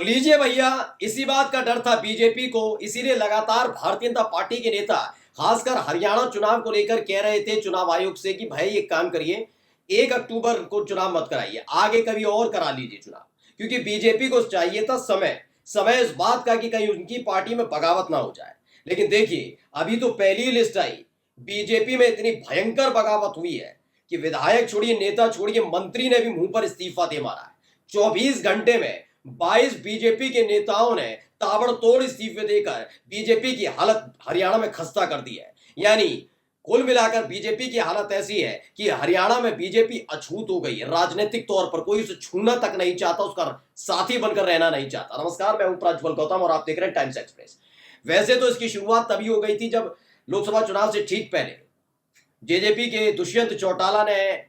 लीजिए भैया, इसी बात का डर था बीजेपी को, इसीलिए लगातार भारतीय जनता पार्टी के नेता खासकर हरियाणा चुनाव को लेकर कह रहे थे चुनाव आयोग से कि भाई एक काम करिए, 1 अक्टूबर को चुनाव मत कराइए, आगे कभी और करा लीजिए चुनाव। क्योंकि बीजेपी को चाहिए था समय, समय इस बात का कि कहीं उनकी पार्टी में बगावत ना हो जाए। लेकिन देखिए, अभी तो पहली लिस्ट आई, बीजेपी में इतनी भयंकर बगावत हुई है कि विधायक छोड़िए, नेता छोड़िए, मंत्री ने भी मुंह पर इस्तीफा दे मारा है। 24 घंटे में 22 बीजेपी के नेताओं ने ताबड़तोड़ इस्तीफे देकर बीजेपी की हालत हरियाणा में खस्ता कर दी है। यानी कुल मिलाकर बीजेपी की हालत ऐसी है कि हरियाणा में बीजेपी अछूत हो गई है। राजनीतिक तौर पर कोई उसे छूना तक नहीं चाहता, उसका साथी बनकर रहना नहीं चाहता। नमस्कार, मैं हूं प्रज्वल गौतम और आप देख रहे हैं टाइम्स एक्सप्रेस। वैसे तो इसकी शुरुआत तभी हो गई थी जब लोकसभा चुनाव से ठीक पहले जेजेपी के दुष्यंत चौटाला ने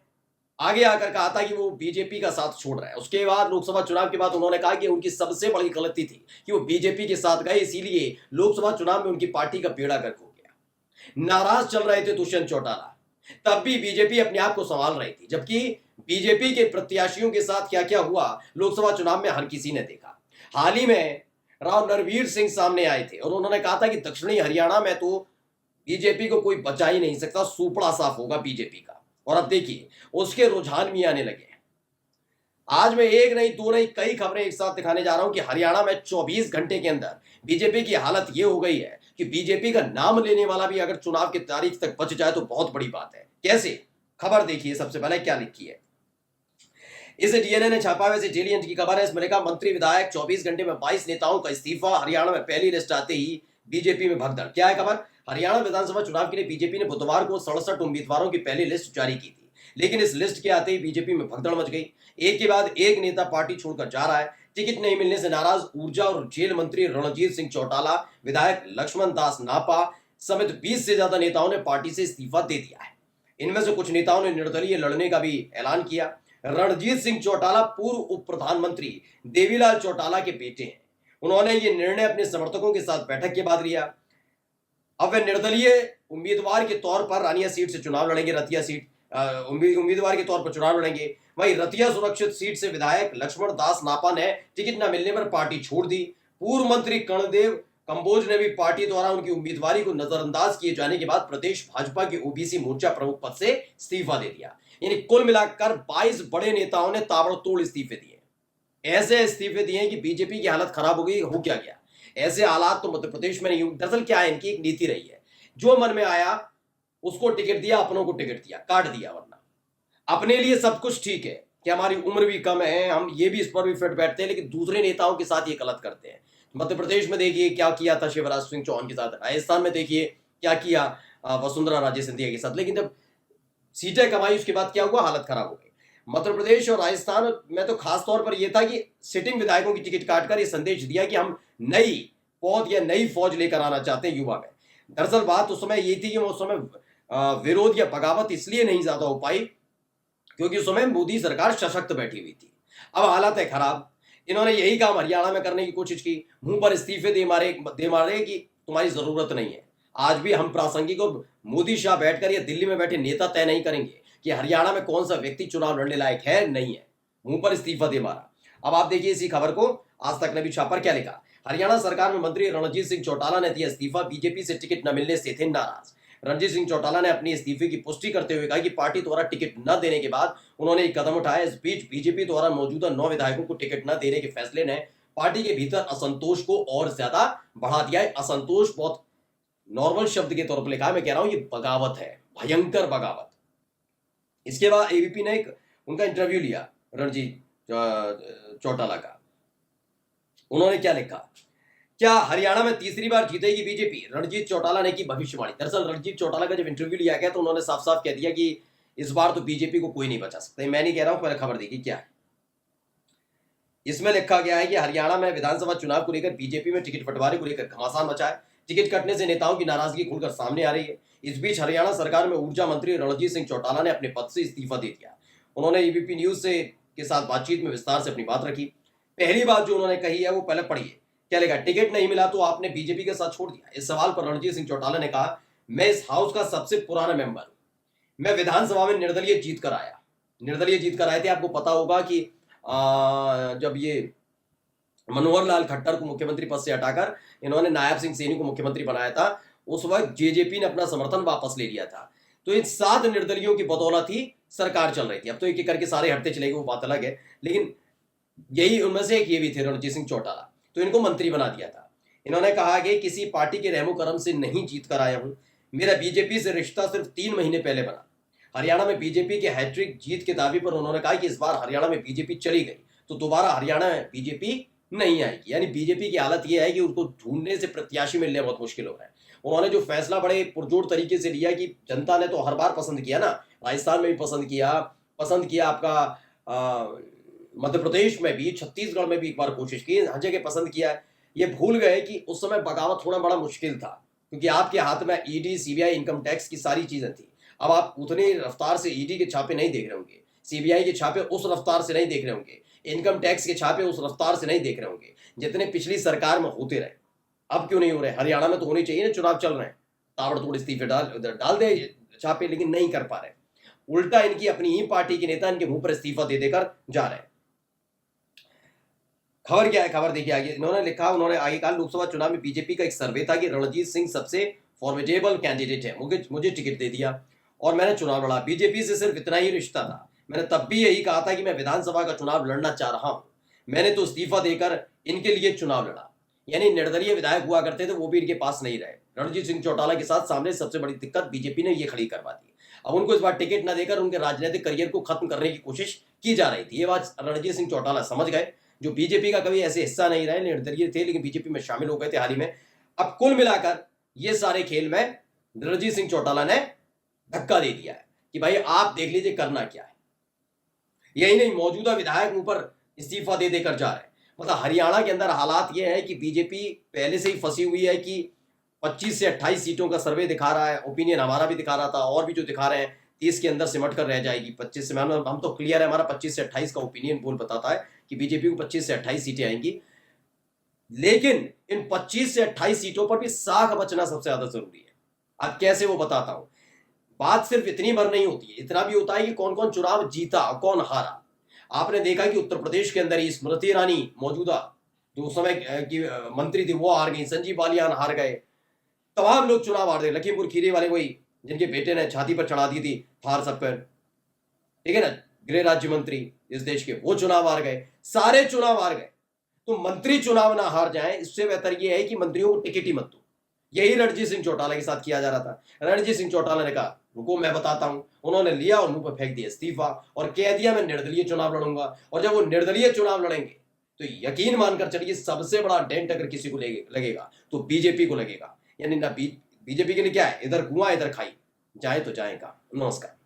आगे आकर कहा था कि वो बीजेपी का साथ छोड़ रहा है। उसके बाद लोकसभा चुनाव के बाद उन्होंने कहा कि उनकी सबसे बड़ी गलती थी कि वो बीजेपी के साथ गए, इसीलिए लोकसभा चुनाव में उनकी पार्टी का बेड़ा गर्क हो गया। नाराज चल रहे थे दुष्यंत चौटाला, तब भी बीजेपी अपने आप को संभाल रही थी, जबकि बीजेपी के प्रत्याशियों के साथ क्या क्या हुआ लोकसभा चुनाव में हर किसी ने देखा। हाल ही में राव नरवीर सिंह सामने आए थे और उन्होंने कहा था कि दक्षिणी हरियाणा में तो बीजेपी को कोई बचा ही नहीं सकता, सुपड़ा साफ होगा बीजेपी का। और अब देखिए, उसके रुझान भी आने लगे हैं। आज मैं एक नहीं, दो नहीं, कई खबरें एक साथ दिखाने जा रहा हूं कि हरियाणा में 24 घंटे के अंदर बीजेपी की हालत यह हो गई है कि बीजेपी का नाम लेने वाला भी अगर चुनाव की तारीख तक बच जाए तो बहुत बड़ी बात है। कैसे? खबर देखिए, सबसे पहले क्या लिखी है। इसे डीएनए ने छापा, वैसे डेली एंड की खबर है। इसमें लिखा, मंत्री विधायक 24 घंटे में 22 नेताओं का इस्तीफा, हरियाणा में पहली लिस्ट आते ही बीजेपी में भगदड़। क्या है खबर? हरियाणा विधानसभा चुनाव के लिए बीजेपी ने बुधवार को 67 उम्मीदवारों की पहली लिस्ट जारी की थी, लेकिन इस लिस्ट के आते ही बीजेपी में भगदड़ मच गई। एक के बाद एक नेता पार्टी छोड़कर जा रहा है। टिकट नहीं मिलने से नाराज ऊर्जा और जेल मंत्री रणजीत सिंह चौटाला, विधायक लक्ष्मण दास नापा समेत 20 से ज्यादा नेताओं ने पार्टी से इस्तीफा दे दिया है। इनमें से कुछ नेताओं ने निर्दलीय लड़ने का भी ऐलान किया। रणजीत सिंह चौटाला पूर्व उप प्रधानमंत्री देवीलाल चौटाला के बेटे हैं। उन्होंने ये निर्णय अपने समर्थकों के साथ बैठक के बाद लिया। अब वे निर्दलीय उम्मीदवार के तौर पर रानिया सीट से चुनाव लड़ेंगे। रतिया सीट उम्मीदवार के तौर पर चुनाव लड़ेंगे। वहीं रतिया सुरक्षित सीट से विधायक लक्ष्मण दास नापा ने टिकट न मिलने पर पार्टी छोड़ दी। पूर्व मंत्री कर्णदेव कंबोज ने भी पार्टी द्वारा उनकी उम्मीदवारी को नजरअंदाज किए जाने के बाद प्रदेश भाजपा के ओबीसी मोर्चा प्रमुख पद से इस्तीफा दे दिया। यानी कुल मिलाकर 22 बड़े नेताओं ने ताबड़तोड़ इस्तीफे दिए। ऐसे इस्तीफे दिए कि बीजेपी की हालत खराब हो गई। हो क्या गया? ऐसे हालात तो मध्य प्रदेश में नहीं हुए। दरअसल क्या है, इनकी एक नीति रही है, जो मन में आया उसको टिकट दिया, अपनों को टिकट दिया, काट दिया। वरना अपने लिए सब कुछ ठीक है कि हमारी उम्र भी कम है, हम ये भी इस पर भी फिट बैठते हैं, लेकिन दूसरे नेताओं के साथ ये गलत करते हैं। मध्य प्रदेश में देखिए क्या किया था शिवराज सिंह चौहान के साथ, राजस्थान में देखिए क्या किया वसुंधरा राजे सिंधिया के साथ। लेकिन जब सीटें कमाई उसके बाद क्या हुआ? हालत खराब हो गई। मध्य प्रदेश और राजस्थान में तो खास तौर पर यह था कि सिटिंग विधायकों की टिकट काटकर यह संदेश दिया कि हम नई पौध या नई फौज लेकर आना चाहते हैं युवा में। दरअसल बात उस समय ये थी कि उस समय विरोध या बगावत इसलिए नहीं ज्यादा हो पाई क्योंकि उस समय मोदी सरकार सशक्त बैठी हुई थी। अब हालत है खराब। इन्होंने यही काम हरियाणा में करने की कोशिश की, मुंह पर इस्तीफे दे मारे कि तुम्हारी जरूरत नहीं है। आज भी हम प्रासंगिक को मोदी शाह बैठकर या दिल्ली में बैठे नेता तय नहीं करेंगे कि हरियाणा में कौन सा व्यक्ति चुनाव लड़ने लायक है, नहीं है। मुंह पर इस्तीफा दे मारा। अब आप देखिए इसी खबर को आज तक ने भी छापर क्या लिखा। हरियाणा सरकार में मंत्री रणजीत सिंह चौटाला ने दिया इस्तीफा, बीजेपी से टिकट न मिलने से थे नाराज। रणजीत सिंह चौटाला ने अपनी इस्तीफे की पुष्टि करते हुए कहा कि पार्टी द्वारा टिकट न देने के बाद उन्होंने एक कदम उठाया। इस बीच बीजेपी द्वारा मौजूदा 9 विधायकों को टिकट न देने के फैसले ने पार्टी के भीतर असंतोष को और ज्यादा बढ़ा दिया है। असंतोष बहुत नॉर्मल शब्द के तौर पर लिखा है, मैं कह रहा हूं ये बगावत है, भयंकर बगावत। इसके बाद एबीपी ने एक उनका इंटरव्यू लिया रणजीत चौटाला का। उन्होंने क्या लिखा, क्या हरियाणा में तीसरी बार जीतेगी बीजेपी? रणजीत चौटाला ने की भविष्यवाणी। दरअसल रणजीत चौटाला का जब इंटरव्यू लिया गया तो उन्होंने साफ साफ कह दिया कि इस बार तो बीजेपी को कोई नहीं बचा सकता। मैं नहीं कह रहा हूं, पहले खबर देखिए क्या है। इसमें लिखा गया है कि हरियाणा में विधानसभा चुनाव को लेकर बीजेपी में टिकट बंटवारे को लेकर घमासान मचा है। टिकट कटने से नेताओं की नाराजगी खुलकर सामने आ रही है। इस बीच हरियाणा सरकार में ऊर्जा मंत्री रणजीत सिंह चौटाला ने अपने पद से इस्तीफा दे दिया। उन्होंने एबीपी न्यूज से के साथ बातचीत में विस्तार से अपनी बात रखी। पहली बात जो उन्होंने कही है वो पहले पढ़िए क्या लिखा। टिकट नहीं मिला तो आपने बीजेपी के साथ छोड़ दिया। इस सवाल पर रणजीत सिंह चौटाला ने कहा, मैं इस हाउस का सबसे पुराना मेंबर हूं। मैं विधानसभा में निर्दलीय जीत कर आया। निर्दलीय जीत कर आए थे। आपको पता होगा कि जब ये मनोहर लाल खट्टर को मुख्यमंत्री पद से हटाकर इन्होंने नायब सिंह सैनी को मुख्यमंत्री बनाया था। उस वक्त जेजेपी ने अपना समर्थन वापस ले लिया था। तो इन 7 निर्दलियों की बदौलत ही सरकार चल रही थी। अब तो एक एक करके सारे हटते चले गए, वो बात अलग है, लेकिन यही उनमें से एक ये भी थे, रणजीत सिंह चौटाला। तो इनको मंत्री बना दिया था। इन्होंने कहा कि किसी पार्टी के रहमो करम से नहीं जीत कर आया हूं, मेरा बीजेपी से रिश्ता सिर्फ 3 महीने पहले बना। हरियाणा में बीजेपी के हैट्रिक जीत के दावे पर उन्होंने कहा कि इस बार हरियाणा में बीजेपी चली गई तो दोबारा हरियाणा में बीजेपी नहीं आएगी। यानी बीजेपी की हालत यह है कि उनको ढूंढने से प्रत्याशी मिलने बहुत मुश्किल हो रहा है। उन्होंने जो फैसला बड़े पुरजोर तरीके से लिया कि जनता ने तो हर बार पसंद किया ना, राजस्थान में भी पसंद किया आपका मध्य प्रदेश में भी, छत्तीसगढ़ में भी एक बार कोशिश की, हर जगह पसंद किया है। ये भूल गए कि उस समय बगावत होना बड़ा मुश्किल था, क्योंकि आपके हाथ में ईडी, सीबीआई, इनकम टैक्स की सारी चीजें थी। अब आप उतनी रफ्तार से ईडी के छापे नहीं देख रहे होंगे, सीबीआई के छापे उस रफ्तार से नहीं देख रहे होंगे, इनकम टैक्स के छापे उस रफ्तार से नहीं देख रहे होंगे जितने पिछली सरकार में होते रहे। अब क्यों नहीं हो रहे? हरियाणा में तो होने चाहिए ना, चुनाव चल रहे हैं, ताबड़तोड़ इस्तीफे डाल दे छापे, लेकिन नहीं कर पा रहे। उल्टा इनकी अपनी ही पार्टी के नेता इनके मुंह पर इस्तीफा दे देकर जा रहे हैं। खबर क्या है? खबर देखिए आगे। उन्होंने आगे कहा, लोकसभा चुनाव में बीजेपी का एक सर्वे था कि रणजीत सिंह सबसे फॉर्मेडेबल कैंडिडेट है, मुझे टिकट दे दिया और मैंने चुनाव लड़ा। बीजेपी से सिर्फ इतना ही रिश्ता था। मैंने तब भी यही कहा था कि मैं विधानसभा का चुनाव लड़ना चाह रहा हूं। मैंने तो इस्तीफा देकर इनके लिए चुनाव लड़ा। यानी निर्दलीय विधायक हुआ करते थे, वो भी इनके पास नहीं रहे। रणजीत सिंह चौटाला के साथ सामने सबसे बड़ी दिक्कत बीजेपी ने ये खड़ी करवा दी। अब उनको इस बार टिकट न देकर उनके राजनीतिक करियर को खत्म करने की कोशिश की जा रही थी। ये बात रणजीत सिंह चौटाला समझ गए, जो बीजेपी का कभी ऐसे हिस्सा नहीं रहे, निर्दलीय थे लेकिन बीजेपी में शामिल हो गए थे हाल ही में। अब कुल मिलाकर ये सारे खेल में रणजीत सिंह चौटाला ने धक्का दे दिया है कि भाई आप देख लीजिए करना क्या है। यही नहीं, मौजूदा विधायक ऊपर इस्तीफा दे देकर जा रहे हैं। मतलब हरियाणा के अंदर हालात ये है कि बीजेपी पहले से ही फंसी हुई है कि 25 से 28 सीटों का सर्वे दिखा रहा है, ओपिनियन हमारा भी दिखा रहा था और भी जो दिखा रहे हैं 30 के अंदर सिमट कर रह जाएगी। 25 से हम तो क्लियर है, हमारा 25 से 28 का ओपिनियन पोल बताता है कि बीजेपी को 25 से 28 सीटें आएंगी। लेकिन इन 25 से 28 सीटों पर भी साख बचना सबसे ज्यादा जरूरी है। अब कैसे वो बताता हूं। बात सिर्फ इतनी भर नहीं होती है, इतना भी होता है कि कौन कौन चुनाव जीता और कौन हारा। आपने देखा कि उत्तर प्रदेश के अंदर ही स्मृति ईरानी मौजूदा जो उस समय की मंत्री थी वो हार गई, संजीव बालियान हार गए, तमाम लोग चुनाव हार गए। लखीमपुर खीरी वाले वही जिनके बेटे ने छाती पर चढ़ा दी थी थार सब पर, ठीक है ना, गृह राज्य मंत्री इस देश के, वो चुनाव हार गए, सारे चुनाव हार गए। तो मंत्री चुनाव ना हार जाए, इससे बेहतर यह है कि मंत्रियों को टिकट ही मत दो। यही रणजीत सिंह चौटाला के साथ किया जा रहा था। रणजीत सिंह चौटाला ने कहा रुको मैं बताता हूं, उन्होंने लिया और मुंह पर फेंक दिया इस्तीफा और कह दिया मैं निर्दलीय चुनाव लड़ूंगा। और जब वो निर्दलीय चुनाव लड़ेंगे तो यकीन मानकर चलिए सबसे बड़ा डेंट अगर किसी को लगेगा तो बीजेपी को लगेगा। यानी ना बीजेपी के लिए क्या है, इधर कुआं इधर खाई, जाए तो जाए कहां। नमस्कार।